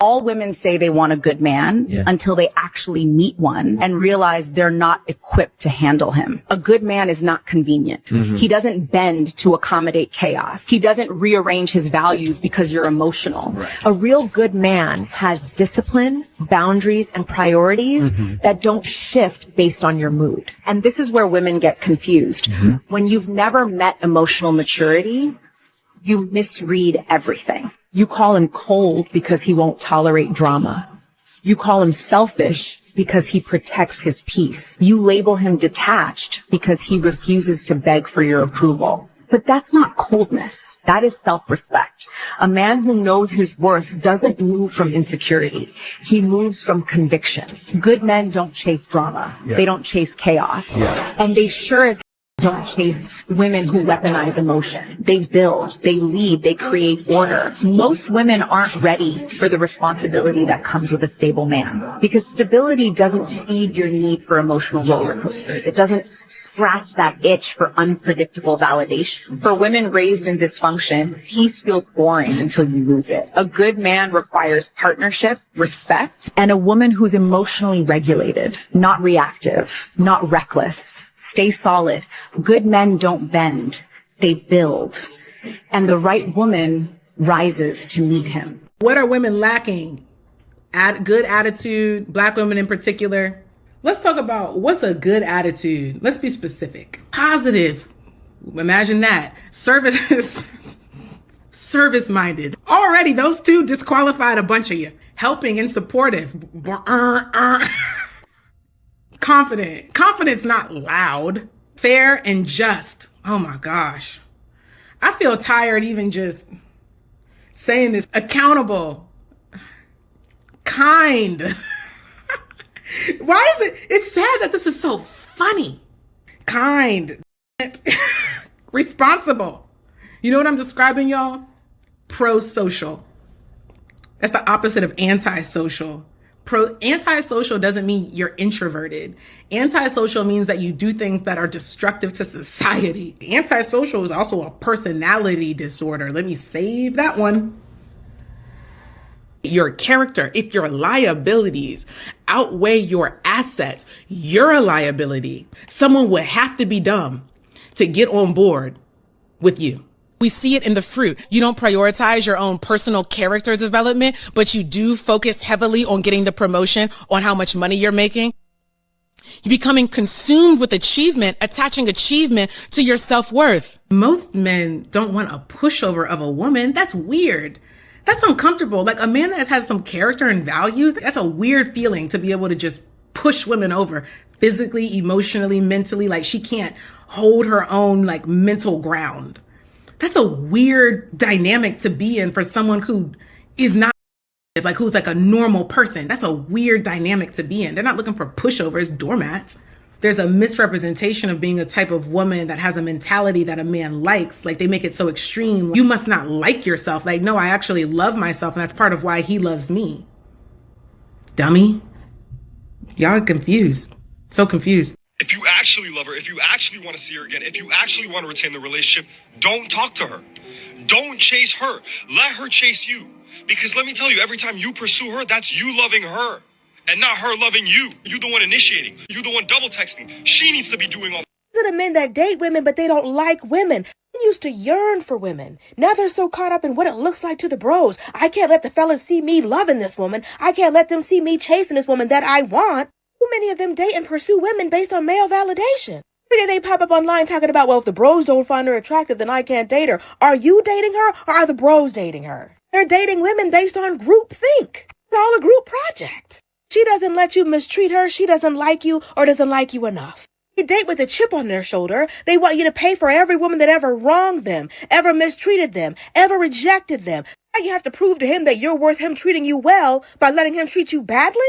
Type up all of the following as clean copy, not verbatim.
All women say they want a good man until they actually meet one and realize they're not equipped to handle him. A good man is not convenient. He doesn't bend to accommodate chaos. He doesn't rearrange his values because you're emotional. A real good man has discipline, boundaries, and priorities that don't shift based on your mood. And this is where women get confused. When you've never met emotional maturity, you misread everything. You call him cold because he won't tolerate drama. You call him selfish because he protects his peace. You label him detached because he refuses to beg for your approval. But that's not coldness. That is self-respect. A man who knows his worth doesn't move from insecurity. He moves from conviction. Good men don't chase drama. They don't chase chaos. And they sure as don't chase women who weaponize emotion. They build, they lead, they create order. Most women aren't ready for the responsibility that comes with a stable man because stability doesn't feed your need for emotional roller coasters. It doesn't scratch that itch for unpredictable validation. For women raised in dysfunction, peace feels boring until you lose it. A good man requires partnership, respect, and a woman who's emotionally regulated, not reactive, not reckless. Stay solid. Good men don't bend. They build. And the right woman rises to meet him. What are women lacking? Good attitude, Black women in particular. Let's talk about what's a good attitude. Let's be specific. Positive. Imagine that. Service-minded. Already those two disqualified a bunch of you. Helping and supportive. Confident. Confidence, not loud. Fair and just. Oh my gosh. I feel tired even just saying this. Accountable. Kind. Why is it? It's sad that this is so funny. Kind. Responsible. You know what I'm describing, y'all? Pro-social. That's the opposite of anti-social. Antisocial doesn't mean you're introverted. Antisocial means that you do things that are destructive to society. Antisocial is also a personality disorder. Let me save that one. Your character, if your liabilities outweigh your assets, you're a liability. Someone would have to be dumb to get on board with you. We see it in the fruit. You don't prioritize your own personal character development, but you do focus heavily on getting the promotion, on how much money you're making. You're becoming consumed with achievement, attaching achievement to your self-worth. Most men don't want a pushover of a woman. That's weird. That's uncomfortable. Like a man that has some character and values, that's a weird feeling to be able to just push women over physically, emotionally, mentally. Like she can't hold her own like mental ground. That's a weird dynamic to be in for someone who is not like, who's like a normal person. That's a weird dynamic to be in. They're not looking for pushovers, doormats. There's a misrepresentation of being a type of woman that has a mentality that a man likes. Like they make it so extreme. You must not like yourself. Like, no, I actually love myself. And that's part of why he loves me. Dummy. Y'all are confused. So confused. If you actually love her, if you actually want to see her again, if you actually want to retain the relationship, don't talk to her. Don't chase her. Let her chase you. Because let me tell you, every time you pursue her, that's you loving her and not her loving you. You're the one initiating. You're the one double texting. She needs to be doing all. These are the men that date women, but they don't like women. Men used to yearn for women. Now they're so caught up in what it looks like to the bros. I can't let the fellas see me loving this woman. I can't let them see me chasing this woman that I want. Too many of them date and pursue women based on male validation. Every day they pop up online talking about, well, if the bros don't find her attractive, then I can't date her. Are you dating her or are the bros dating her? They're dating women based on group think. It's all a group project. She doesn't let you mistreat her. She doesn't like you or doesn't like you enough. You date with a chip on their shoulder. They want you to pay for every woman that ever wronged them, ever mistreated them, ever rejected them. Now you have to prove to him that you're worth him treating you well by letting him treat you badly?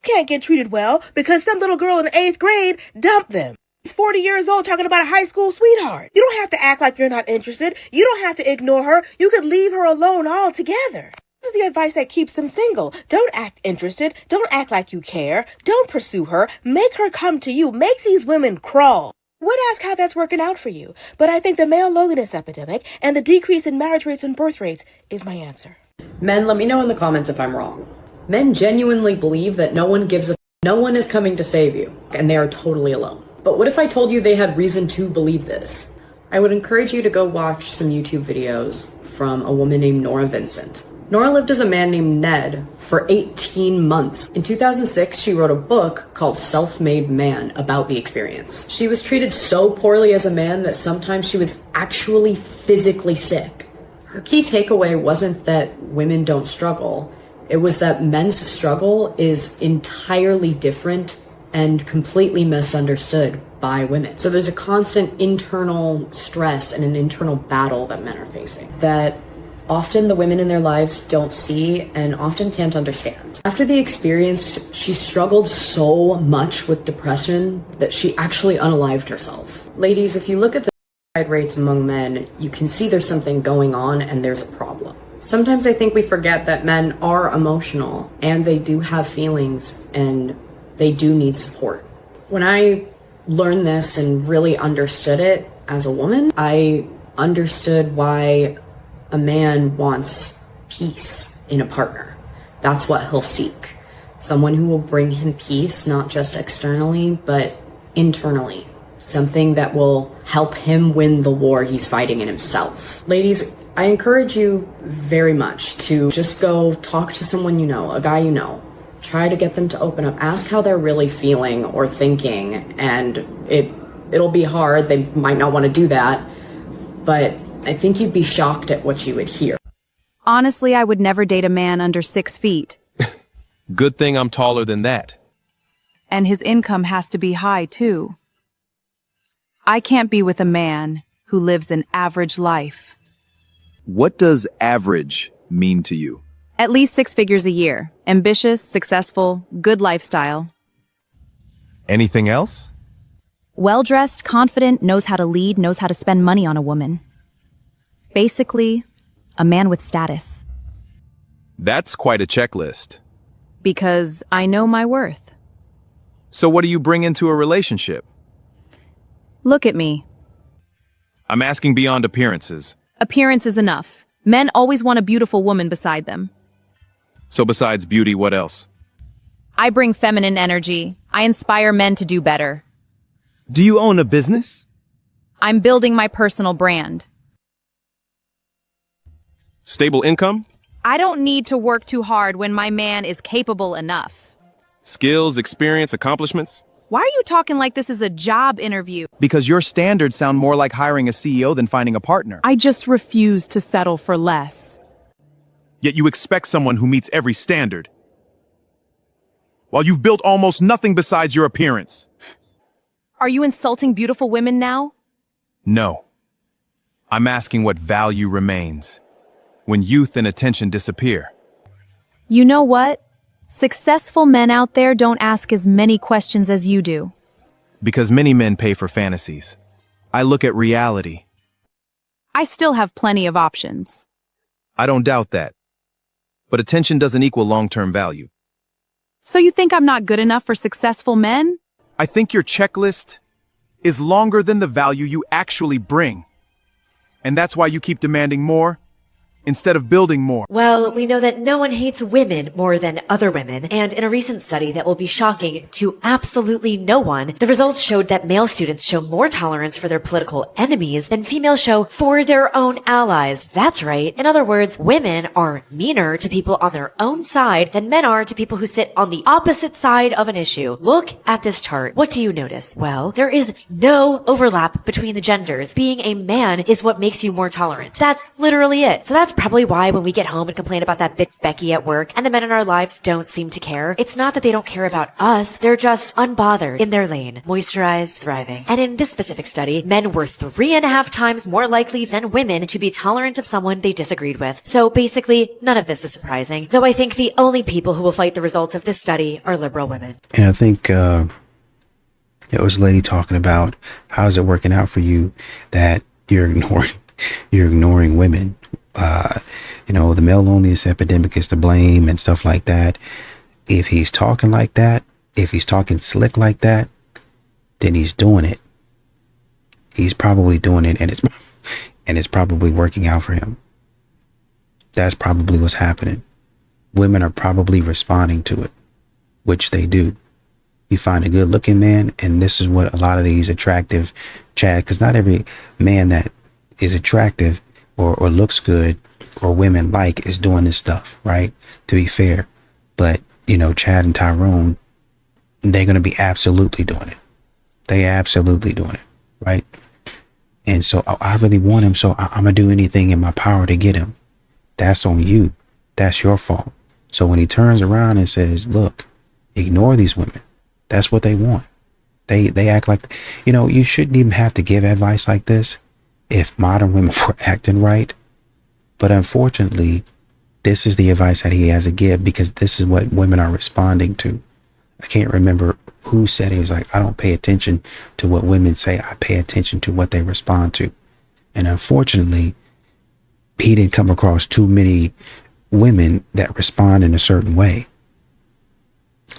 Can't get treated well because some little girl in the 8th grade dumped them. He's 40 years old talking about a high school sweetheart. You don't have to act like you're not interested. You don't have to ignore her. You could leave her alone altogether. This is the advice that keeps them single. Don't act interested. Don't act like you care. Don't pursue her. Make her come to you. Make these women crawl. Would ask how that's working out for you. But I think the male loneliness epidemic and the decrease in marriage rates and birth rates is my answer. Men, let me know in the comments if I'm wrong. Men genuinely believe that no one gives a no one is coming to save you, and they are totally alone. But what if I told you they had reason to believe this? I would encourage you to go watch some YouTube videos from a woman named Nora Vincent. Nora lived as a man named Ned for 18 months. In 2006, she wrote a book called Self-Made Man about the experience. She was treated so poorly as a man that sometimes she was actually physically sick. Her key takeaway wasn't that women don't struggle. It was that men's struggle is entirely different and completely misunderstood by women. So there's a constant internal stress and an internal battle that men are facing that often the women in their lives don't see and often can't understand. After the experience, she struggled so much with depression that she actually unalived herself. Ladies, if you look at the suicide rates among men, you can see there's something going on and there's a problem. Sometimes I think we forget that men are emotional and they do have feelings and they do need support. When I learned this and really understood it as a woman, I understood why a man wants peace in a partner. That's what he'll seek. Someone who will bring him peace, not just externally, but internally. Something that will help him win the war he's fighting in himself. Ladies, I encourage you very much to just go talk to someone you know, a guy you know. Try to get them to open up. Ask how they're really feeling or thinking, and it'll be hard. They might not want to do that, but I think you'd be shocked at what you would hear. Honestly, I would never date a man under 6 feet. Good thing I'm taller than that. And his income has to be high, too. I can't be with a man who lives an average life. What does average mean to you? At least 6 figures a year. Ambitious, successful, good lifestyle. Anything else? Well-dressed, confident, knows how to lead, knows how to spend money on a woman. Basically, a man with status. That's quite a checklist. Because I know my worth. So what do you bring into a relationship? Look at me. I'm asking beyond appearances. Appearance is enough. Men always want a beautiful woman beside them. So besides beauty, what else? I bring feminine energy. I inspire men to do better. Do you own a business? I'm building my personal brand. Stable income? I don't need to work too hard when my man is capable enough. Skills, experience, accomplishments? Why are you talking like this is a job interview? Because your standards sound more like hiring a CEO than finding a partner. I just refuse to settle for less. Yet you expect someone who meets every standard. While you've built almost nothing besides your appearance. Are you insulting beautiful women now? No. I'm asking what value remains when youth and attention disappear. You know what? Successful men out there don't ask as many questions as you do. Because many men pay for fantasies. I look at reality. I still have plenty of options. I don't doubt that. But attention doesn't equal long-term value. So you think I'm not good enough for successful men? I think your checklist is longer than the value you actually bring. And that's why you keep demanding more instead of building more. Well, we know that no one hates women more than other women, and in a recent study that will be shocking to absolutely no one, the results showed that male students show more tolerance for their political enemies than females show for their own allies. That's right. In other words, women are meaner to people on their own side than men are to people who sit on the opposite side of an issue. Look at this chart. What do you notice? Well, there is no overlap between the genders. Being a man is what makes you more tolerant. That's literally it. So that's probably why when we get home and complain about that bitch Becky at work and the men in our lives don't seem to care, it's not that they don't care about us. They're just unbothered in their lane, moisturized, thriving. And in this specific study, men were 3.5 times more likely than women to be tolerant of someone they disagreed with. So basically, none of this is surprising, though I think the only people who will fight the results of this study are liberal women. And I think, it was a lady talking about how's it working out for you that you're ignoring women. The male loneliness epidemic is to blame and stuff like that. If he's talking like that, if he's talking slick like that, then he's doing it. He's probably doing it, and it's probably working out for him. That's probably what's happening. women are probably responding to it, which they do. You find a good looking man, and this is what a lot of these attractive Chad, because not every man that is attractive or looks good or women like is doing this stuff, right? To be fair. But, you know, Chad and Tyrone, they're going to be absolutely doing it. They absolutely doing it, right? And so I really want him, so I'm going to do anything in my power to get him. That's on you. That's your fault. So when he turns around and says, look, ignore these women. That's what they want. They act like, you know, you shouldn't even have to give advice like this if modern women were acting right. But unfortunately, this is the advice that he has to give because this is what women are responding to. I can't remember who said it. He was like, I don't pay attention to what women say. I pay attention to what they respond to. And unfortunately, he didn't come across too many women that respond in a certain way.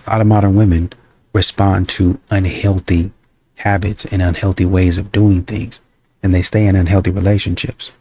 A lot of modern women respond to unhealthy habits and unhealthy ways of doing things, and they stay in unhealthy relationships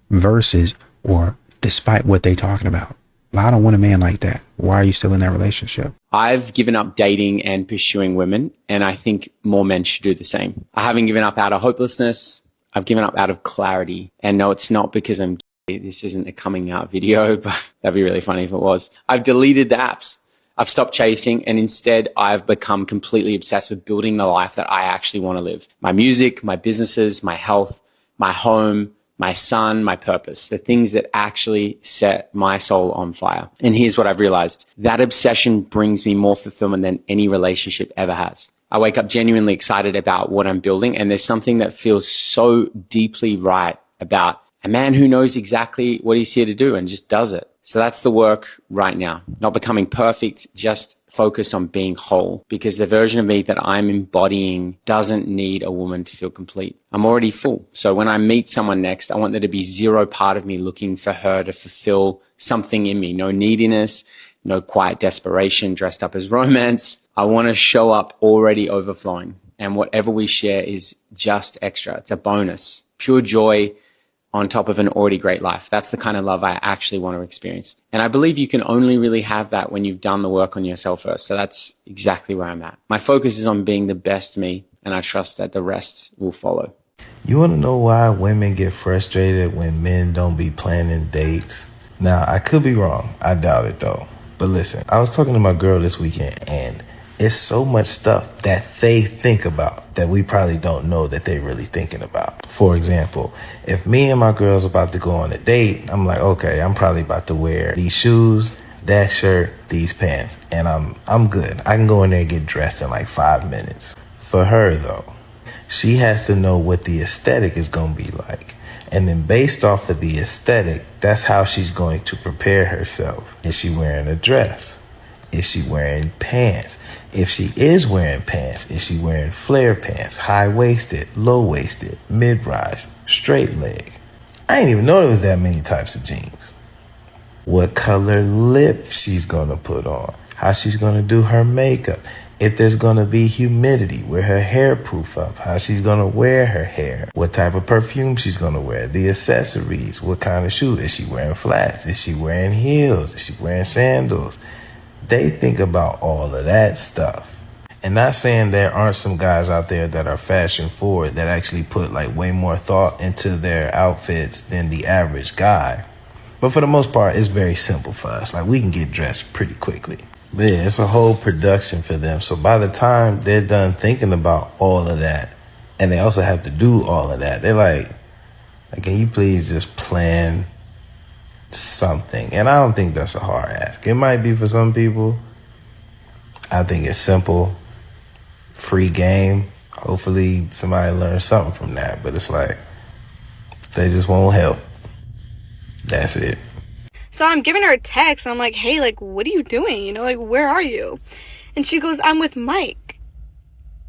versus or despite what they're talking about. I don't want a man like that. Why are you still in that relationship? I've given up dating and pursuing women, and I think more men should do the same. I haven't given up out of hopelessness. I've given up out of clarity. And no, it's not because I'm gay. This isn't a coming out video, but that'd be really funny if it was. I've deleted the apps. I've stopped chasing, and instead I've become completely obsessed with building the life that I actually want to live. My music, my businesses, my health, my home, my son, my purpose, the things that actually set my soul on fire. And here's what I've realized. That obsession brings me more fulfillment than any relationship ever has. I wake up genuinely excited about what I'm building, and there's something that feels so deeply right about a man who knows exactly what he's here to do and just does it. So that's the work right now. Not becoming perfect, just focused on being whole, because the version of me that I'm embodying doesn't need a woman to feel complete. I'm already full. So when I meet someone next, I want there to be zero part of me looking for her to fulfill something in me. No neediness, no quiet desperation dressed up as romance. I want to show up already overflowing. And whatever we share is just extra. It's a bonus. Pure joy on top of an already great life. That's the kind of love I actually want to experience. And I believe you can only really have that when you've done the work on yourself first. So that's exactly where I'm at. My focus is on being the best me, and I trust that the rest will follow. You want to know why women get frustrated when men don't be planning dates? Now, I could be wrong. I doubt it though. But listen, I was talking to my girl this weekend, and it's so much stuff that they think about that we probably don't know that they're really thinking about. For example, if me and my girl's about to go on a date, I'm like, okay, I'm probably about to wear these shoes, that shirt, these pants, and I'm good. I can go in there and get dressed in like 5 minutes. For her though, she has to know what the aesthetic is going to be like. And then based off of the aesthetic, that's how she's going to prepare herself. Is she wearing a dress? Is she wearing pants? If she is wearing pants, is she wearing flare pants, high-waisted, low-waisted, mid-rise, straight leg? I didn't even know there was that many types of jeans. What color lip she's gonna put on, how she's gonna do her makeup, if there's gonna be humidity, where her hair poof up, how she's gonna wear her hair, what type of perfume she's gonna wear, the accessories, what kind of shoe, is she wearing flats, is she wearing heels, is she wearing sandals? They think about all of that stuff. And not saying there aren't some guys out there that are fashion forward that actually put like way more thought into their outfits than the average guy. But for the most part, it's very simple for us. Like we can get dressed pretty quickly. But yeah, it's a whole production for them. So by the time they're done thinking about all of that, and they also have to do all of that, they're like, can you please just plan something? And I don't think that's a hard ask. It might be for some people. I think it's simple, free game. Hopefully somebody learns something from that. But it's like, they just won't help. That's it. So I'm giving her a text. I'm like, hey, like, what are you doing? You know, like, where are you? And she goes, I'm with Mike.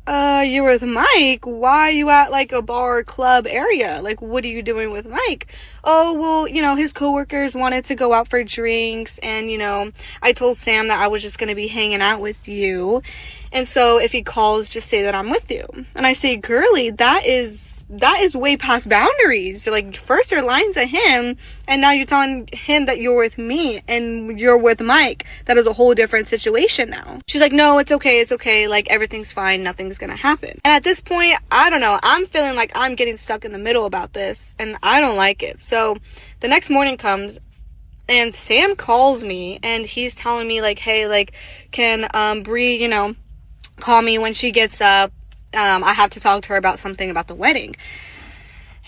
You're with Mike? Why are you at like a bar or club area? Like, what are you doing with Mike? oh, well, you know, his coworkers wanted to go out for drinks, and, you know, I told Sam that I was just going to be hanging out with you. And so if he calls, just say that I'm with you. And I say, girly, that is way past boundaries. You're like, first you're lying to him, and now you're telling him that you're with me and you're with Mike. That is a whole different situation now. She's like, no, it's okay. Like, everything's fine. Nothing's gonna happen. And at this point, I don't know. I'm feeling like I'm getting stuck in the middle about this, and I don't like it. So the next morning comes, and Sam calls me, and he's telling me, like, hey, like, can Bree, you know, call me when she gets up. I have to talk to her about something about the wedding.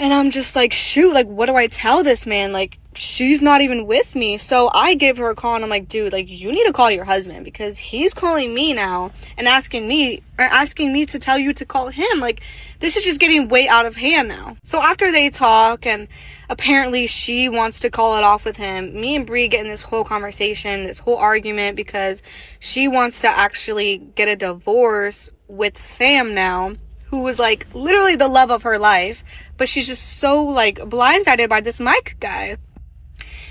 And I'm just like, shoot, like, what do I tell this man? Like, she's not even with me. So I give her a call, and I'm like, dude, like, you need to call your husband, because he's calling me now and asking me to tell you to call him. Like, this is just getting way out of hand now. So after they talk, and apparently she wants to call it off with him, me and Bree get in this whole conversation, this whole argument, because she wants to actually get a divorce with Sam now, who was like literally the love of her life, but she's just so like blindsided by this Mike guy.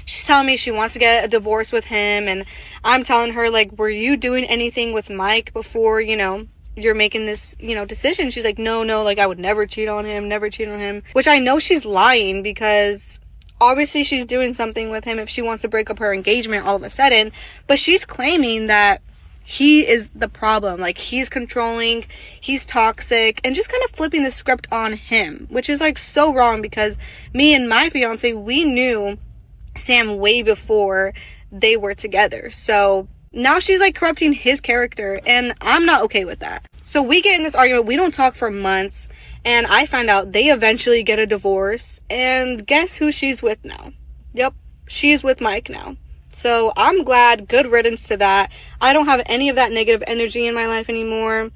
She's telling me she wants to get a divorce with him, and I'm telling her, like, were you doing anything with Mike before, you know, you're making this, you know, decision? She's like, no, like, I would never cheat on him, which I know she's lying, because obviously she's doing something with him if she wants to break up her engagement all of a sudden, but she's claiming that he is the problem. Like, he's controlling, he's toxic, and just kind of flipping the script on him, which is like so wrong, because me and my fiance, we knew Sam way before they were together. So now she's like corrupting his character, and I'm not okay with that. So we get in this argument, we don't talk for months, and I find out they eventually get a divorce, and guess who she's with now? Yep, she's with Mike now. So I'm glad, good riddance to that. I don't have any of that negative energy in my life anymore.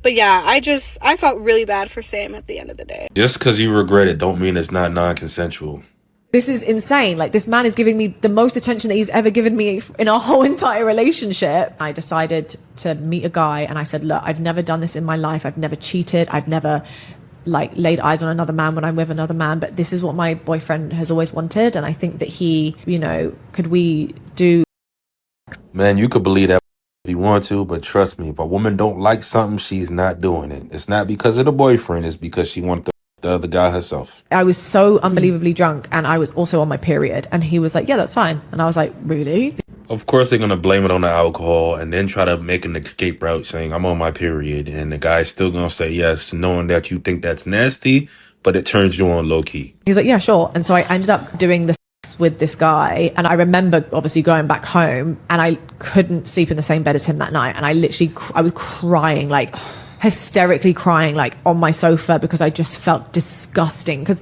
But yeah, I felt really bad for Sam at the end of the day. Just because you regret it don't mean it's not non-consensual. This is insane. Like, this man is giving me the most attention that he's ever given me in our whole entire relationship. I decided to meet a guy, and I said, look, I've never done this in my life. I've never cheated. I've never like laid eyes on another man when I'm with another man, but this is what my boyfriend has always wanted, and I think that he, you know, could we do... Man, you could believe that if you want to, but trust me, if a woman don't like something, she's not doing it. It's not because of the boyfriend, it's because she wants the other guy herself. I was so unbelievably drunk, and I was also on my period, and he was like, yeah, that's fine. And I was like, really? Of course they're going to blame it on the alcohol and then try to make an escape route saying I'm on my period, and the guy's still going to say yes, knowing that you think that's nasty, but it turns you on low key. He's like, yeah, sure. And so I ended up doing this with this guy, and I remember obviously going back home, and I couldn't sleep in the same bed as him that night, and I was crying, like hysterically crying, like on my sofa, because I just felt disgusting. Because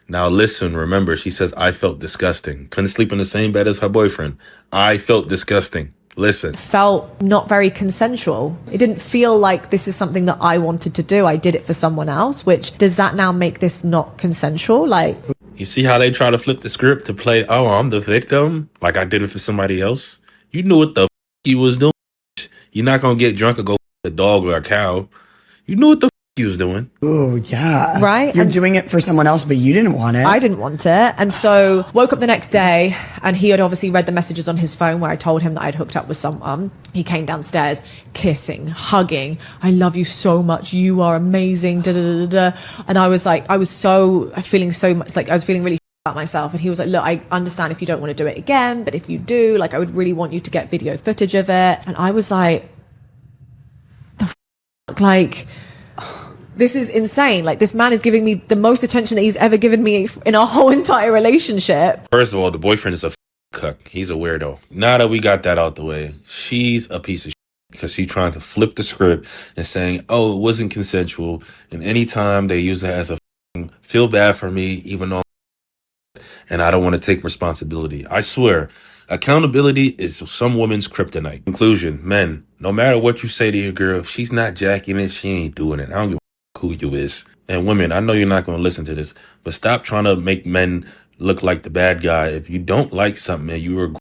Now listen, remember, she says, I felt disgusting. Couldn't sleep in the same bed as her boyfriend. I felt disgusting. Listen. Felt not very consensual. It didn't feel like this is something that I wanted to do. I did it for someone else, which, does that now make this not consensual? Like, you see how they try to flip the script to play, oh, I'm the victim, like I did it for somebody else? You knew what the you was doing. You're not going to get drunk or go a dog or a cow. You knew what the he was doing. Oh, yeah. Right? You're doing it for someone else, but you didn't want it. I didn't want it. And so woke up the next day, and he had obviously read the messages on his phone where I told him that I'd hooked up with someone. He came downstairs, kissing, hugging. I love you so much. You are amazing. Da, da, da, da, da. And I was like, I was feeling really about myself. And he was like, look, I understand if you don't want to do it again, but if you do, like, I would really want you to get video footage of it. And I was like, like, this is insane. Like, this man is giving me the most attention that he's ever given me in our whole entire relationship. First of all, the boyfriend is a cuck. He's a weirdo. Now that we got that out the way, she's a piece of shit because she's trying to flip the script and saying, oh, it wasn't consensual. And anytime they use it as a feel bad for me, even though and I don't want to take responsibility. I swear, accountability is some women's kryptonite. Conclusion, men, no matter what you say to your girl, if she's not jacking it, she ain't doing it. I don't give a who you is. And women, I know you're not going to listen to this, but stop trying to make men look like the bad guy. If you don't like something and you are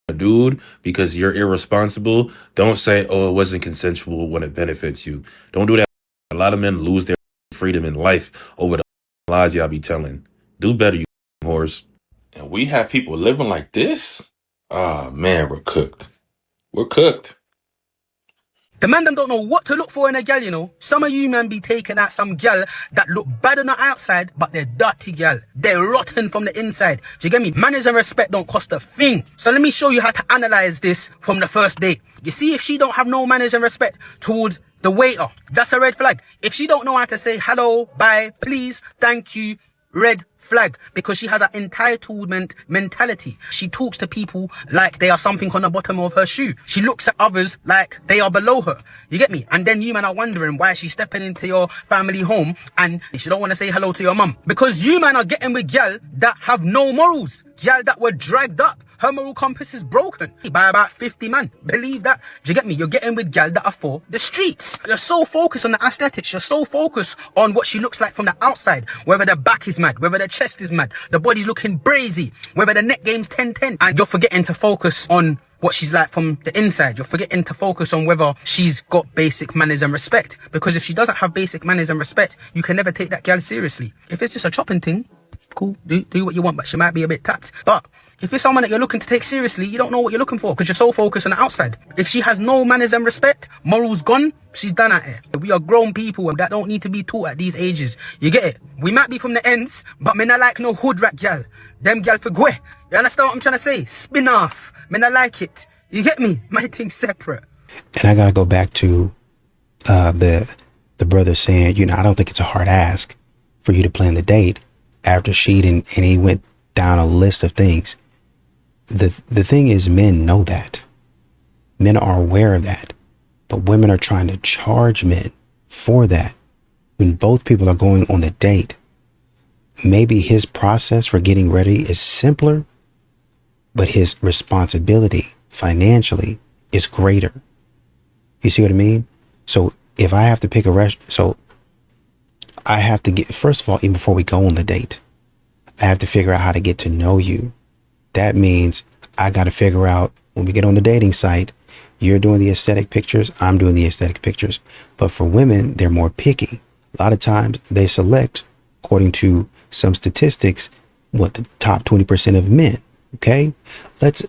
a dude because you're irresponsible, don't say, oh, it wasn't consensual when it benefits you. Don't do that. A lot of men lose their freedom in life over the lies y'all be telling. Do better, you whores. And we have people living like this? Ah, man, we're cooked. We're cooked. The man them don't know what to look for in a gal, you know. Some of you man be taking out some gal that look bad on the outside, but they're dirty gal. They're rotten from the inside. Do you get me? Manners and respect don't cost a thing. So let me show you how to analyze this from the first date. You see, if she don't have no manners and respect towards the waiter, that's a red flag. If she don't know how to say hello, bye, please, thank you, red flag, because she has an entitlement mentality. She talks to people like they are something on the bottom of her shoe. She looks at others like they are below her. You get me? And then you man are wondering why she's stepping into your family home and she don't want to say hello to your mum. Because you man are getting with gal that have no morals. Gal that were dragged up. Her moral compass is broken by about 50 man. Believe that. Do you get me? You're getting with gal that are for the streets. You're so focused on the aesthetics. You're so focused on what she looks like from the outside. Whether the back is mad, whether the chest is mad, the body's looking brazy, whether the neck game's 10-10. And you're forgetting to focus on what she's like from the inside. You're forgetting to focus on whether she's got basic manners and respect. Because if she doesn't have basic manners and respect, you can never take that gal seriously. If it's just a chopping thing, cool, do what you want, but she might be a bit tapped. But if it's someone that you're looking to take seriously, you don't know what you're looking for because you're so focused on the outside. If she has no manners and respect, morals gone, she's done at it. We are grown people that don't need to be taught at these ages. You get it? We might be from the ends, but me not like no hood rat gal. Them gal for gwe. You understand what I'm trying to say? Spin off. Me not like it. You get me? My thing's separate. And I gotta go back to the brother saying, you know, I don't think it's a hard ask for you to plan the date after she and he went down a list of things. The thing is, men know that. Men are aware of that. But women are trying to charge men for that. When both people are going on the date, maybe his process for getting ready is simpler, but his responsibility financially is greater. You see what I mean? So if I have to pick a restaurant, so I have to get, first of all, even before we go on the date, I have to figure out how to get to know you. That means I got to figure out when we get on the dating site, you're doing the aesthetic pictures, I'm doing the aesthetic pictures. But for women, they're more picky. A lot of times they select, according to some statistics, what the top 20% of men. Okay, let's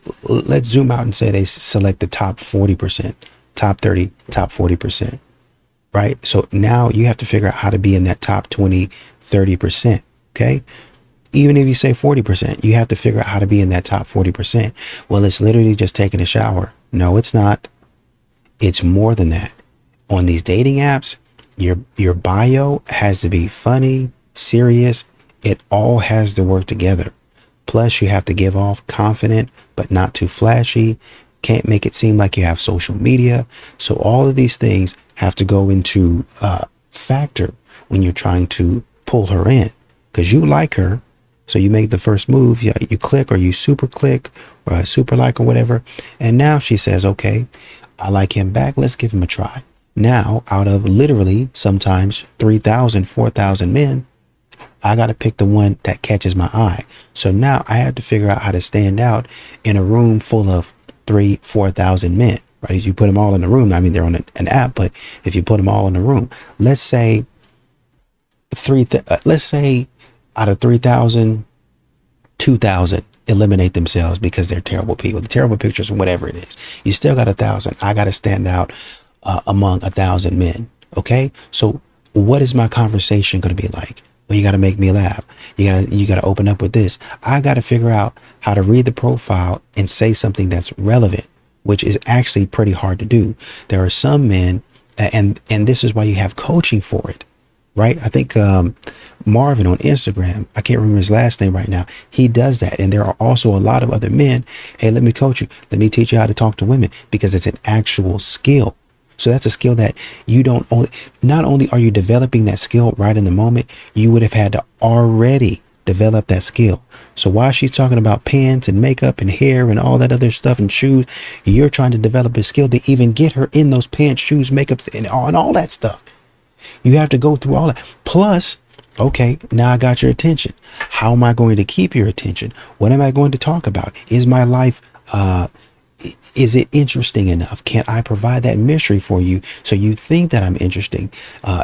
zoom out and say they select the top 40%, top 30, top 40%. Right? So now you have to figure out how to be in that top 20, 30%. Okay. Even if you say 40%, you have to figure out how to be in that top 40%. Well, it's literally just taking a shower. No, it's not. It's more than that. On these dating apps, your bio has to be funny, serious. It all has to work together. Plus, you have to give off confident, but not too flashy. Can't make it seem like you have social media. So all of these things have to go into factor when you're trying to pull her in, because you like her. So you make the first move, you click, or you super click, or super like, or whatever. And now she says, okay, I like him back. Let's give him a try. Now, out of literally sometimes 3,000, 4,000 men, I got to pick the one that catches my eye. So now I have to figure out how to stand out in a room full of 3,000, 4,000 men, right? If you put them all in the room, I mean, they're on an app, but if you put them all in the room, let's say out of 3,000, 2,000 eliminate themselves because they're terrible people. The terrible pictures, whatever it is. You still got 1,000. I got to stand out among 1,000 men. Okay. So what is my conversation going to be like? Well, you got to make me laugh. You got to open up with this. I got to figure out how to read the profile and say something that's relevant, which is actually pretty hard to do. There are some men, and this is why you have coaching for it. Right? I think Marvin on Instagram, I can't remember his last name right now. He does that. And there are also a lot of other men. Hey, let me coach you. Let me teach you how to talk to women, because it's an actual skill. So that's a skill that you don't only, not only are you developing that skill right in the moment, you would have had to already develop that skill. So while she's talking about pants and makeup and hair and all that other stuff and shoes, you're trying to develop a skill to even get her in those pants, shoes, makeup, and all that stuff. You have to go through all that. Plus, okay, now I got your attention. How am I going to keep your attention? What am I going to talk about? Is my life is it interesting enough? Can I provide that mystery for you so you think that I'm interesting?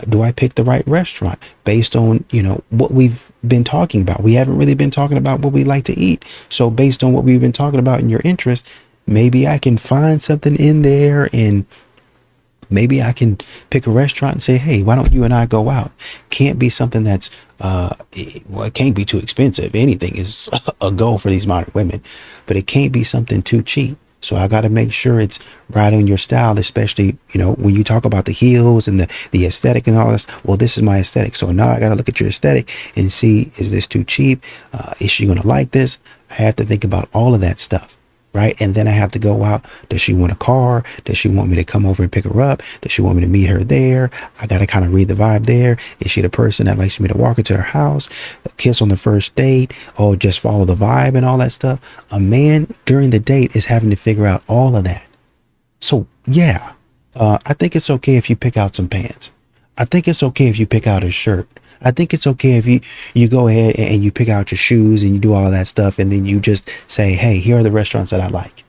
Do I pick the right restaurant based on, what we've been talking about? We haven't really been talking about what we like to eat. So based on what we've been talking about in your interest, maybe I can find something in there, and maybe I can pick a restaurant and say, hey, why don't you and I go out? Can't be something that's, it can't be too expensive. Anything is a goal for these modern women, but it can't be something too cheap. So I got to make sure it's right on your style, especially, when you talk about the heels and the aesthetic and all this. Well, this is my aesthetic. So now I got to look at your aesthetic and see, is this too cheap? Is she going to like this? I have to think about all of that stuff. Right. And then I have to go out. Does she want a car? Does she want me to come over and pick her up? Does she want me to meet her there? I got to kind of read the vibe there. Is she the person that likes me to walk into her house, kiss on the first date, or just follow the vibe and all that stuff? A man during the date is having to figure out all of that. So, yeah, I think it's okay if you pick out some pants. I think it's okay if you pick out a shirt. I think it's okay if you go ahead and you pick out your shoes and you do all of that stuff, and then you just say, hey, here are the restaurants that I like.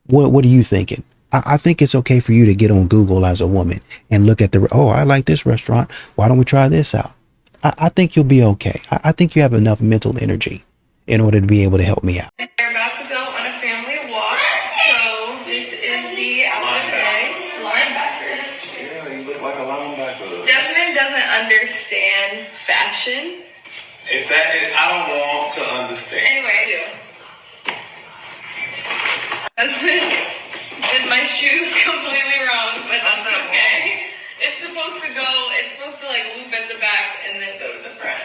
What are you thinking? I think it's okay for you to get on Google as a woman and look at I like this restaurant. Why don't we try this out? I think you'll be okay. I think you have enough mental energy in order to be able to help me out. We're about to go on a family walk, so this is the outfit of the day, linebacker. Yeah, you look like a linebacker. Desmond doesn't understand fashion. I don't want to understand. Anyway, I do. Desmond did my shoes completely wrong, but that's okay. It's supposed to loop at the back and then go to the front.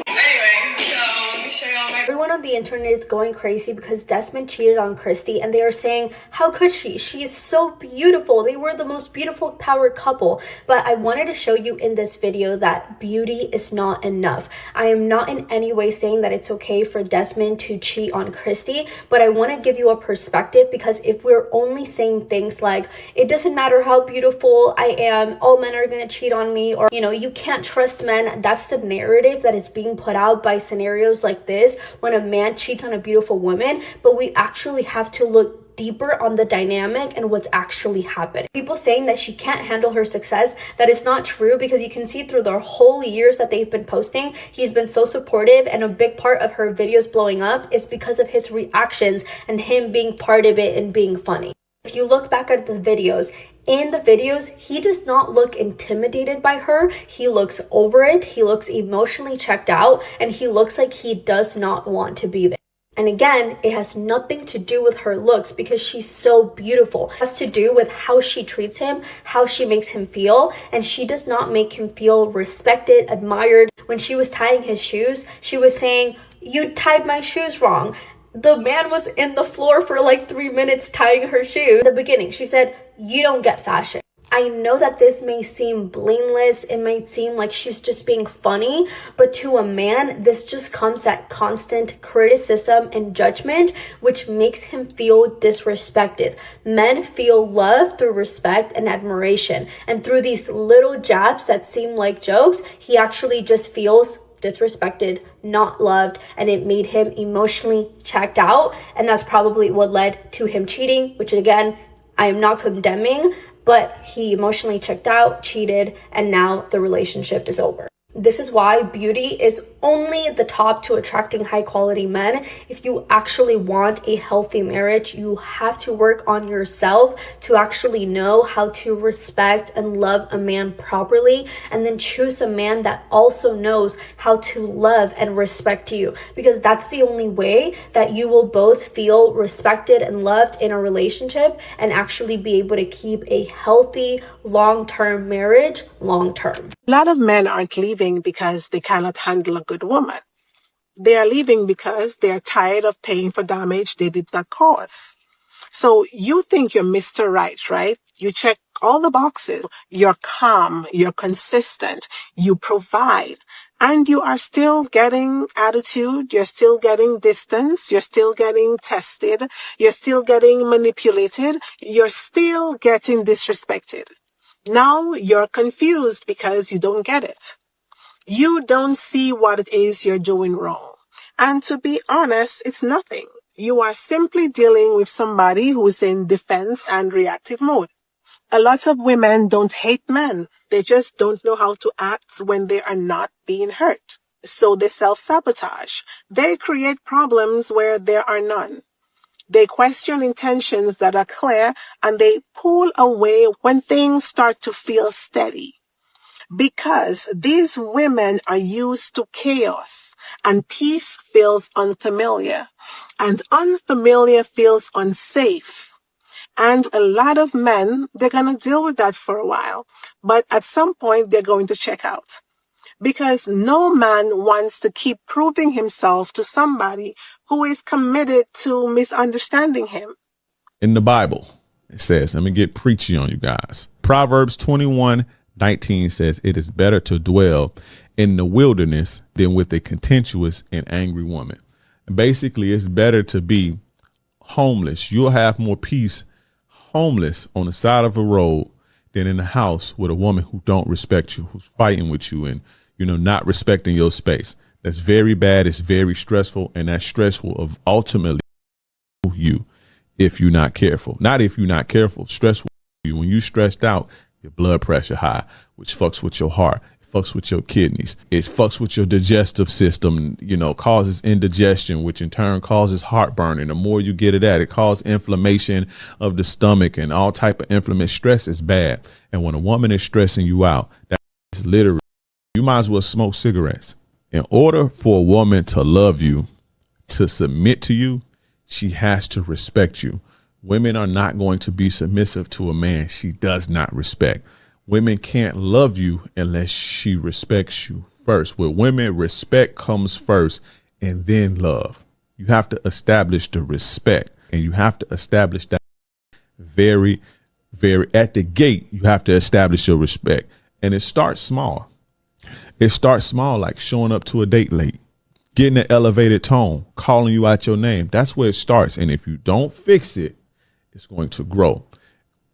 Anyway, so let me show y'all my... Everyone on the internet is going crazy because Desmond cheated on Christy, and they are saying, how could she? She is so beautiful. They were the most beautiful power couple. But I wanted to show you in this video that beauty is not enough. I am not in any way saying that it's okay for Desmond to cheat on Christy, but I want to give you a perspective, because if we're only saying things like, it doesn't matter how beautiful I am, all men are going to cheat on me, or, you can't trust men, that's the narrative that is being put out by scenarios like this when a man cheats on a beautiful woman. But we actually have to look deeper on the dynamic and what's actually happening. People saying that she can't handle her success, that is not true, because you can see through the whole years that they've been posting, he's been so supportive, and a big part of her videos blowing up is because of his reactions and him being part of it and being funny. If you look back at the videos, in the videos, he does not look intimidated by her. He looks over it. He looks emotionally checked out, and he looks like he does not want to be there. And again, it has nothing to do with her looks, because she's so beautiful. It has to do with how she treats him, how she makes him feel, and she does not make him feel respected, admired. When she was tying his shoes, she was saying, you tied my shoes wrong. The man was in the floor for like 3 minutes tying her shoe. In the beginning, she said, you don't get fashion. I know that this may seem blameless, it might seem like she's just being funny, but to a man, this just comes at constant criticism and judgment, which makes him feel disrespected. Men feel love through respect and admiration, and through these little jabs that seem like jokes, he actually just feels disrespected, not loved, and it made him emotionally checked out, and that's probably what led to him cheating, which again, I am not condemning, but he emotionally checked out, cheated, and now the relationship is over. This is why beauty is only the top to attracting high quality men. If you actually want a healthy marriage, you have to work on yourself to actually know how to respect and love a man properly, and then choose a man that also knows how to love and respect you, because that's the only way that you will both feel respected and loved in a relationship and actually be able to keep a healthy long-term marriage long-term. A lot of men aren't leaving because they cannot handle a good woman. They are leaving because they are tired of paying for damage they did not cause. So you think you're Mr. Right? You check all the boxes. You're calm, you're consistent, you provide, and you are still getting attitude, you're still getting distance, you're still getting tested, you're still getting manipulated, you're still getting disrespected. Now you're confused because you don't get it. You don't see what it is you're doing wrong. And to be honest, it's nothing. You are simply dealing with somebody who's in defense and reactive mode. A lot of women don't hate men. They just don't know how to act when they are not being hurt. So they self-sabotage. They create problems where there are none. They question intentions that are clear, and they pull away when things start to feel steady. Because these women are used to chaos, and peace feels unfamiliar, and unfamiliar feels unsafe. And a lot of men, they're going to deal with that for a while, but at some point they're going to check out. Because no man wants to keep proving himself to somebody who is committed to misunderstanding him. In the Bible, it says, let me get preachy on you guys. Proverbs 21:19 says, it is better to dwell in the wilderness than with a contentious and angry woman. And basically, it's better to be homeless. You'll have more peace homeless on the side of a road than in a house with a woman who don't respect you, who's fighting with you and, not respecting your space. That's very bad. It's very stressful. And that's stressful of ultimately you if you're not careful. Not if you're not careful. Stressful you. When you stressed out, your blood pressure high, which fucks with your heart. It fucks with your kidneys. It fucks with your digestive system, causes indigestion, which in turn causes heartburn. And the more you get of that, it causes inflammation of the stomach and all type of inflammation. Stress is bad. And when a woman is stressing you out, that's literally, you might as well smoke cigarettes. In order for a woman to love you, to submit to you, she has to respect you. Women are not going to be submissive to a man she does not respect. Women can't love you unless she respects you first. With women, respect comes first and then love. You have to establish the respect, and you have to establish that very, very at the gate. You have to establish your respect, and it starts small. It starts small, like showing up to a date late, getting an elevated tone, calling you out your name. That's where it starts. And if you don't fix it, it's going to grow.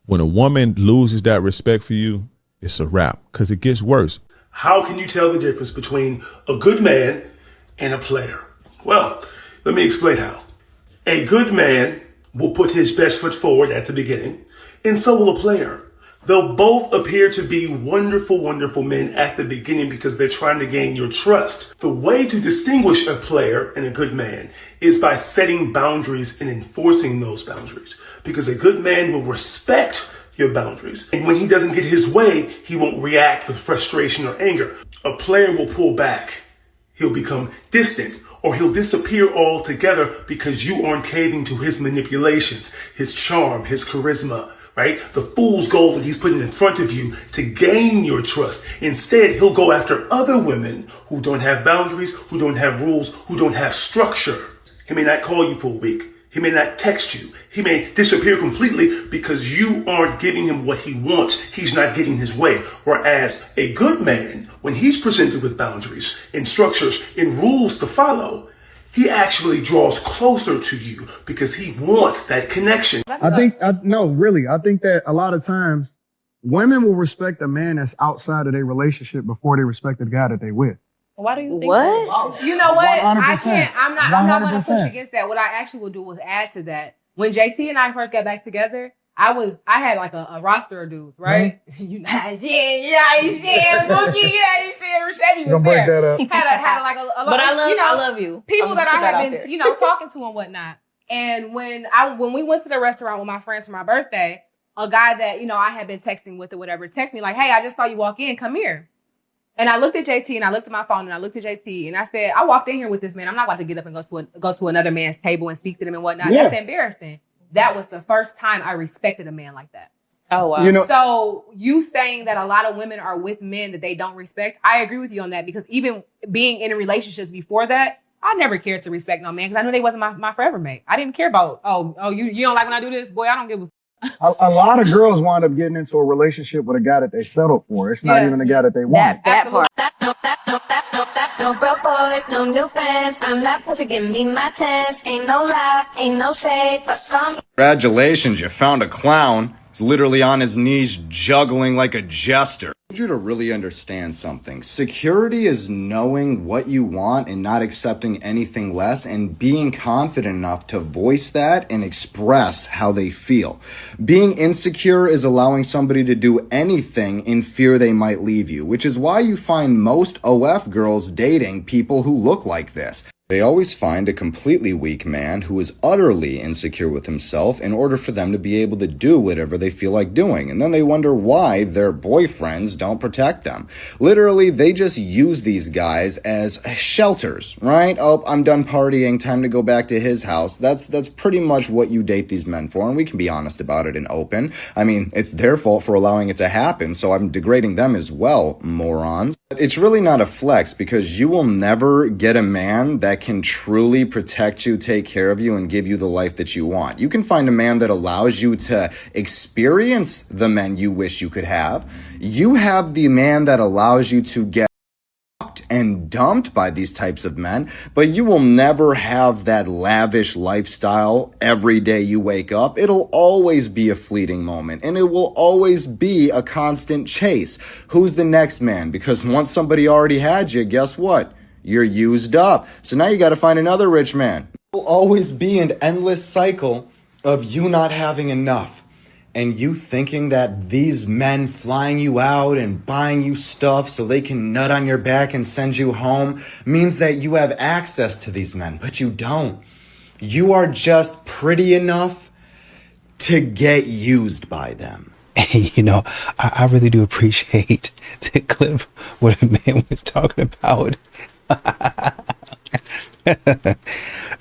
When a woman loses that respect for you, it's a wrap, because it gets worse. How can you tell the difference between a good man and a player? Well, let me explain how. A good man will put his best foot forward at the beginning, and so will a player. They'll both appear to be wonderful, wonderful men at the beginning because they're trying to gain your trust. The way to distinguish a player and a good man is by setting boundaries and enforcing those boundaries, because a good man will respect your boundaries. And when he doesn't get his way, he won't react with frustration or anger. A player will pull back. He'll become distant, or he'll disappear altogether because you aren't caving to his manipulations, his charm, his charisma. Right? The fool's gold that he's putting in front of you to gain your trust. Instead, he'll go after other women who don't have boundaries, who don't have rules, who don't have structure. He may not call you for a week. He may not text you. He may disappear completely because you aren't giving him what he wants. He's not getting his way. Whereas a good man, when he's presented with boundaries and structures and rules to follow, he actually draws closer to you because he wants that connection. I think that a lot of times women will respect a man that's outside of their relationship before they respect the guy that they with. Why do you think What? that? You know what? 100%. I can't. I'm not going to push 100%. against that. What I actually will do was add to that. When JT and I first got back together, I had like a roster of dudes, right? You know, shit, Bookie, Rashad, Don't break that up. Had like a lot. But I of, love you. People I'm that gonna I put that have out been, there. talking to and whatnot. And when we went to the restaurant with my friends for my birthday, a guy that I had been texting with or whatever texted me like, "Hey, I just saw you walk in. Come here." And I looked at JT and I looked at my phone and I looked at JT and I said, "I walked in here with this man. I'm not about to get up and go to another man's table and speak to them and whatnot. Yeah. That's embarrassing." That was the first time I respected a man like that. Oh, wow. So you saying that a lot of women are with men that they don't respect, I agree with you on that, because even being in relationships before that, I never cared to respect no man because I knew they wasn't my forever mate. I didn't care about, you don't like when I do this? Boy, I don't give A lot of girls wind up getting into a relationship with a guy that they settled for. It's not even the guy that they want. That part. No broke boys, no new friends. I'm not what you give me my test. Ain't no lie, ain't no shade, but come. Congratulations, you found a clown. He's literally on his knees juggling like a jester. need you to really understand something. Security is knowing what you want and not accepting anything less, and being confident enough to voice that and express how they feel. Being insecure is allowing somebody to do anything in fear they might leave you, which is why you find most OF girls dating people who look like this. They always find a completely weak man who is utterly insecure with himself in order for them to be able to do whatever they feel like doing. And then they wonder why their boyfriends don't protect them. Literally, they just use these guys as shelters, right? Oh, I'm done partying, time to go back to his house. That's pretty much what you date these men for, and we can be honest about it and open. I mean, it's their fault for allowing it to happen, so I'm degrading them as well, morons. It's really not a flex, because you will never get a man that can truly protect you, take care of you, and give you the life that you want. You can find a man that allows you to experience the men you wish you could have. You have the man that allows you to get and dumped by these types of men, but you will never have that lavish lifestyle every day you wake up. It'll always be a fleeting moment, and it will always be a constant chase. Who's the next man? Because once somebody already had you, guess what? You're used up. So now you got to find another rich man. It'll always be an endless cycle of you not having enough. And you thinking that these men flying you out and buying you stuff so they can nut on your back and send you home means that you have access to these men, but you don't. You are just pretty enough to get used by them. And, you know, I really do appreciate the clip what a man was talking about.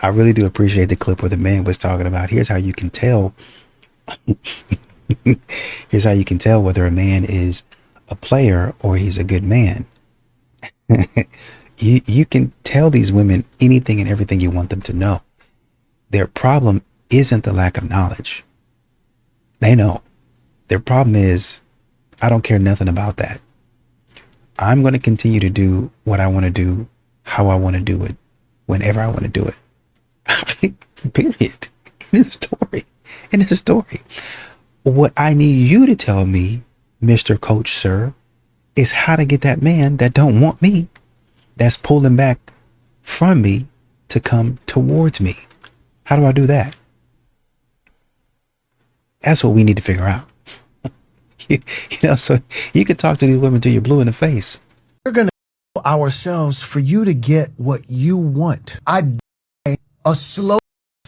I really do appreciate the clip where the man was talking about. Here's how you can tell. Here's how you can tell whether a man is a player or he's a good man. You can tell these women anything and everything you want them to know. Their problem isn't the lack of knowledge. They know. Their problem is, I don't care nothing about that. I'm going to continue to do what I want to do, how I want to do it, whenever I want to do it. Period. In the story. What I need you to tell me, Mr. Coach, sir, is how to get that man that don't want me, that's pulling back from me, to come towards me. How do I do that? That's what we need to figure out. you know, so you can talk to these women till you're blue in the face. We're going to ourselves for you to get what you want. I die a slow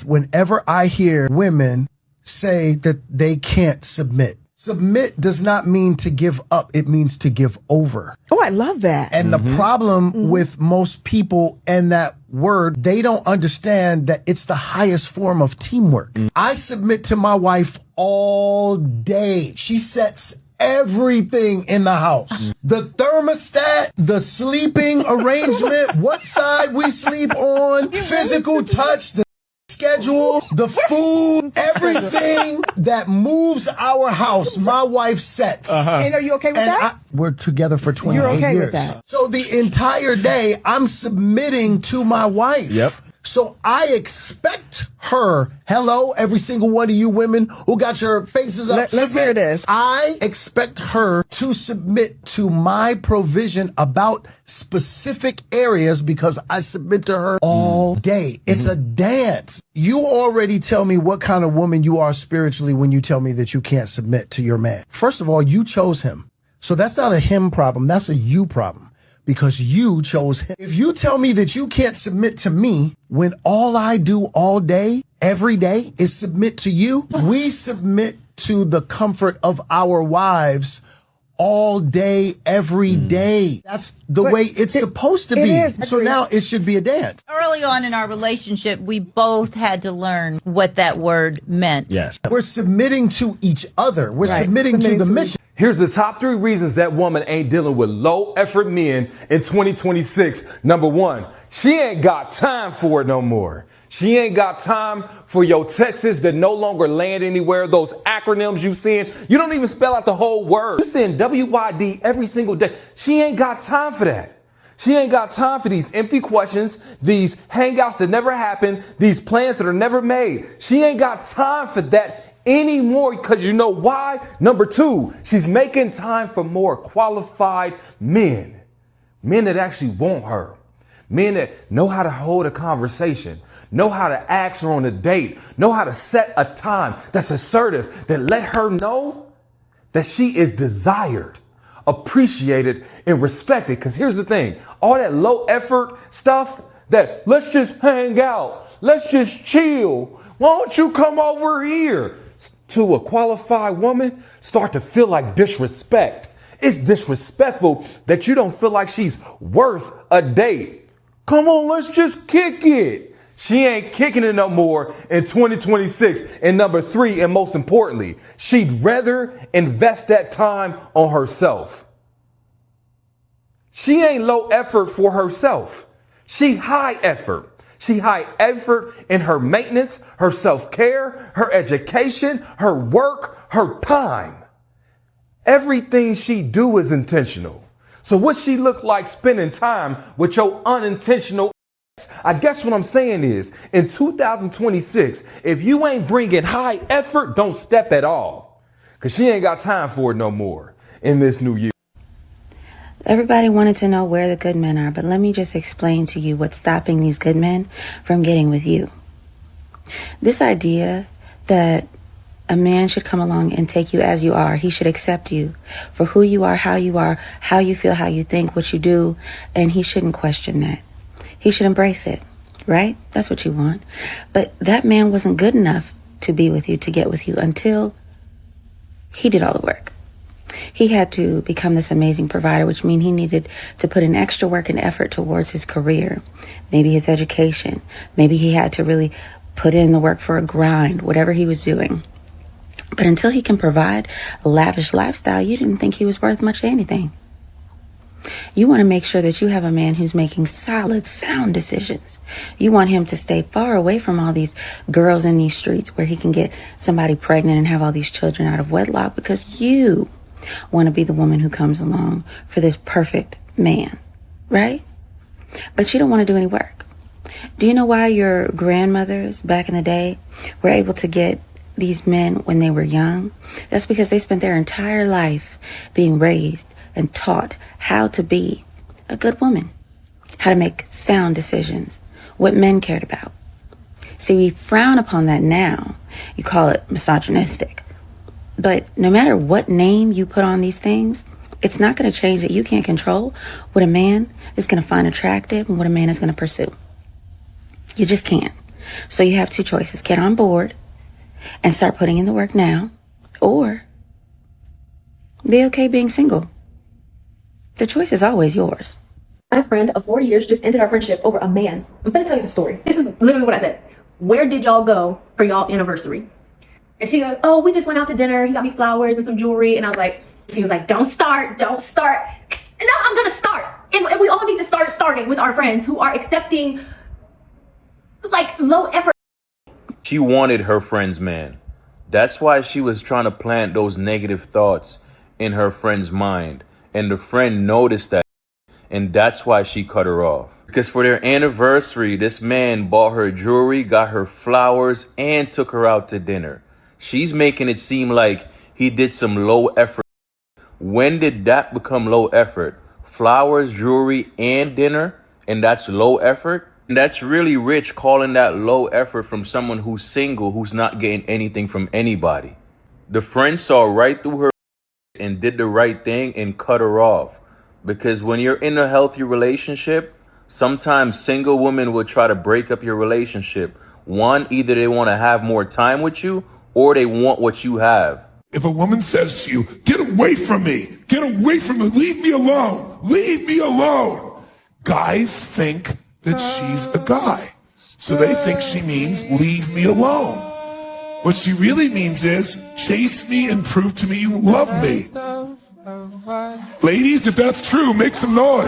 whenever I hear women say that they can't submit. Submit does not mean to give up. It means to give over. Oh, I love that. And the problem with most people and that word, they don't understand that it's the highest form of teamwork. I submit to my wife all day. She sets everything in the house. The thermostat, the sleeping arrangement, what side we sleep on, physical touch, the schedule, the food, everything that moves our house, my wife sets. And are you okay with that? We're together for 28 You're okay years. with that? So the entire day, I'm submitting to my wife. Yep. So I expect her, hello, every single one of you women who got your faces up. Let's hear this. I expect her to submit to my provision about specific areas because I submit to her all day. It's a dance. You already tell me what kind of woman you are spiritually when you tell me that you can't submit to your man. First of all, you chose him. So that's not a him problem. That's a you problem. Because you chose him. If you tell me that you can't submit to me when all I do all day, every day, is submit to you, we submit to the comfort of our wives all day, every day. That's the way it's supposed to be. is. So now it should be a dance. Early on in our relationship, we both had to learn what that word meant. Yes. We're submitting to each other. We're submitting to the mission. Here's the top 3 reasons that woman ain't dealing with low effort men in 2026. Number 1, she ain't got time for it no more. She ain't got time for your texts that no longer land anywhere. Those acronyms you seeing, you don't even spell out the whole word. You seeing WYD every single day. She ain't got time for that. She ain't got time for these empty questions, these hangouts that never happen, these plans that are never made. She ain't got time for that anymore, because you know why? Number two, she's making time for more qualified men. Men that actually want her. Men that know how to hold a conversation, know how to ask her on a date, know how to set a time that's assertive, that let her know that she is desired, appreciated, and respected. Because here's the thing, all that low effort stuff, that let's just hang out, let's just chill, why don't you come over here, to a qualified woman, start to feel like disrespect. It's disrespectful that you don't feel like she's worth a date. Come on, let's just kick it. She ain't kicking it no more in 2026. And number three, and most importantly, she'd rather invest that time on herself. She ain't low effort for herself. She high effort. She high effort in her maintenance, her self-care, her education, her work, her time. Everything she do is intentional. So what she look like spending time with your unintentional ass? I guess what I'm saying is, in 2026, if you ain't bringing high effort, don't step at all. Because she ain't got time for it no more in this new year. Everybody wanted to know where the good men are, but let me just explain to you what's stopping these good men from getting with you. This idea that a man should come along and take you as you are. He should accept you for who you are, how you feel, how you think, what you do, and he shouldn't question that. He should embrace it, right? That's what you want. But that man wasn't good enough to be with you, to get with you, until he did all the work. He had to become this amazing provider, which means he needed to put in extra work and effort towards his career, maybe his education. Maybe he had to really put in the work for a grind, whatever he was doing. But until he can provide a lavish lifestyle, you didn't think he was worth much of anything. You want to make sure that you have a man who's making solid, sound decisions. You want him to stay far away from all these girls in these streets where he can get somebody pregnant and have all these children out of wedlock, because you want to be the woman who comes along for this perfect man, right? But you don't want to do any work. Do you know why your grandmothers back in the day were able to get these men when they were young? That's because they spent their entire life being raised and taught how to be a good woman, how to make sound decisions, what men cared about. See, we frown upon that now. You call it misogynistic. But no matter what name you put on these things, it's not going to change that you can't control what a man is going to find attractive and what a man is going to pursue. You just can't. So you have two choices. Get on board and start putting in the work now, or be okay being single. The choice is always yours. My friend of 4 years just ended our friendship over a man. I'm gonna tell you the story. This is literally what I said. Where did y'all go for y'all anniversary? And she goes, oh, we just went out to dinner. He got me flowers and some jewelry. And I was like, she was like, don't start. And now I'm gonna start. And we all need to start starting with our friends who are accepting like low effort. She wanted her friend's man. That's why she was trying to plant those negative thoughts in her friend's mind. And the friend noticed that. And that's why she cut her off. Because for their anniversary, this man bought her jewelry, got her flowers, and took her out to dinner. She's making it seem like he did some low effort. When did that become low effort? Flowers, jewelry, and dinner? And that's low effort? And that's really rich, calling that low effort from someone who's single, who's not getting anything from anybody. The friend saw right through her and did the right thing and cut her off. Because when you're in a healthy relationship, sometimes single women will try to break up your relationship. One, either they want to have more time with you or they want what you have. If a woman says to you, get away from me, leave me alone. Guys think that she's a guy. So they think she means leave me alone. What she really means is chase me and prove to me you love me. Ladies, if that's true, make some noise.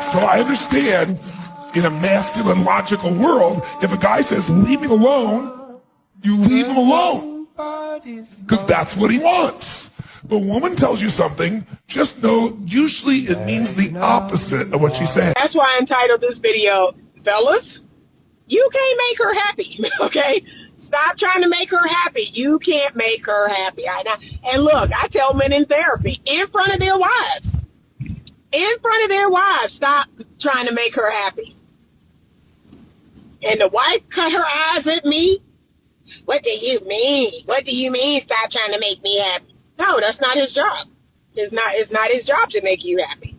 So I understand in a masculine, logical world, if a guy says leave me alone, you leave him alone. Because that's what he wants. But a woman tells you something, just know usually it means the opposite of what she's saying. That's why I entitled this video, fellas, You can't make her happy, okay? Stop trying to make her happy. You can't make her happy. And look, I tell men in therapy, in front of their wives, stop trying to make her happy. And the wife cut her eyes at me. What do you mean? What do you mean stop trying to make me happy? No, that's not his job. It's not his job to make you happy.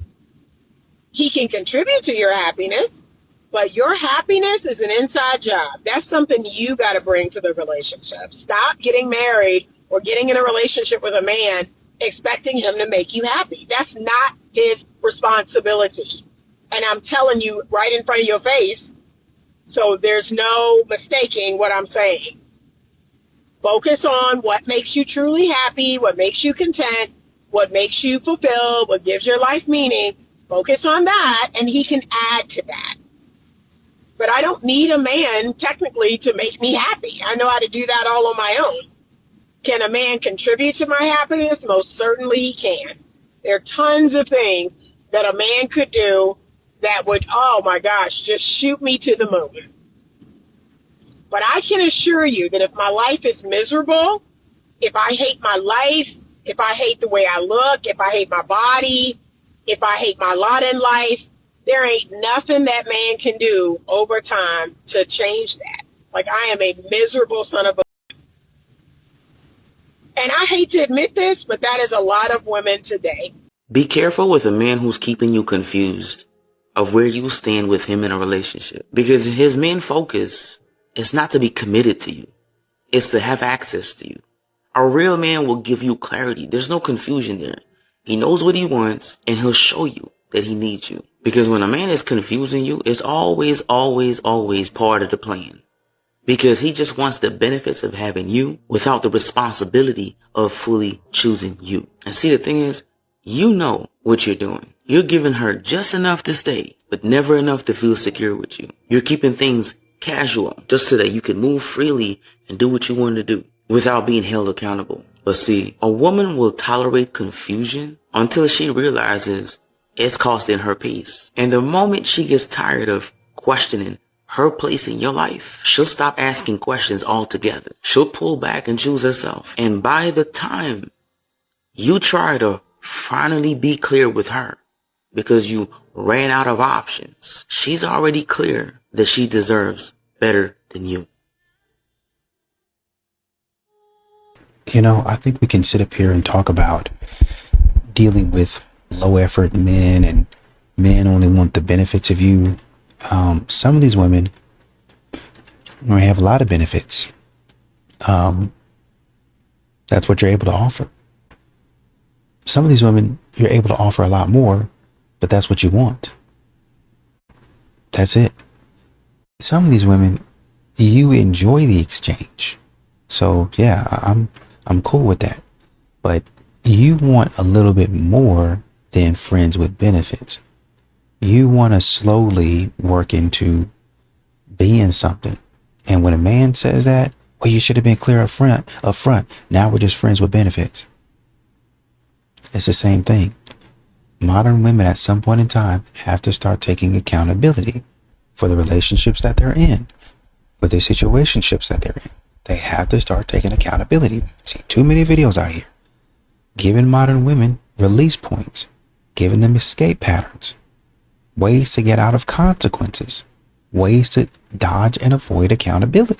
He can contribute to your happiness, but your happiness is an inside job. That's something you got to bring to the relationship. Stop getting married or getting in a relationship with a man expecting him to make you happy. That's not his responsibility. And I'm telling you right in front of your face, so there's no mistaking what I'm saying. Focus on what makes you truly happy, what makes you content, what makes you fulfilled, what gives your life meaning. Focus on that, and he can add to that. But I don't need a man, technically, to make me happy. I know how to do that all on my own. Can a man contribute to my happiness? Most certainly he can. There are tons of things that a man could do that would, oh my gosh, just shoot me to the moon. But I can assure you that if my life is miserable, if I hate my life, if I hate the way I look, if I hate my body, if I hate my lot in life, there ain't nothing that man can do over time to change that. Like, I am a miserable son of a... And I hate to admit this, but that is a lot of women today. Be careful with a man who's keeping you confused of where you stand with him in a relationship. Because his main focus is not to be committed to you. It's to have access to you. A real man will give you clarity. There's no confusion there. He knows what he wants, and he'll show you that he needs you. Because when a man is confusing you, it's always part of the plan. Because he just wants the benefits of having you without the responsibility of fully choosing you. And see, the thing is, you know what you're doing. You're giving her just enough to stay, but never enough to feel secure with you. You're keeping things casual just so that you can move freely and do what you want to do without being held accountable. But see, a woman will tolerate confusion until she realizes it's costing her peace. And the moment she gets tired of questioning her place in your life, she'll stop asking questions altogether. She'll pull back and choose herself. And by the time you try to finally be clear with her because you ran out of options, she's already clear that she deserves better than you. You know, I think we can sit up here and talk about dealing with low effort men and men only want the benefits of you. Some of these women may have a lot of benefits. That's what you're able to offer. Some of these women, you're able to offer a lot more, but that's what you want. That's it. Some of these women, you enjoy the exchange. So yeah, I'm cool with that. But you want a little bit more than friends with benefits. You want to slowly work into being something. And when a man says that, well, you should have been clear up front. Now we're just friends with benefits. It's the same thing. Modern women at some point in time have to start taking accountability for the relationships that they're in, for the situationships that they're in. They have to start taking accountability. See too many videos out here giving modern women release points, giving them escape patterns, ways to get out of consequences, ways to dodge and avoid accountability.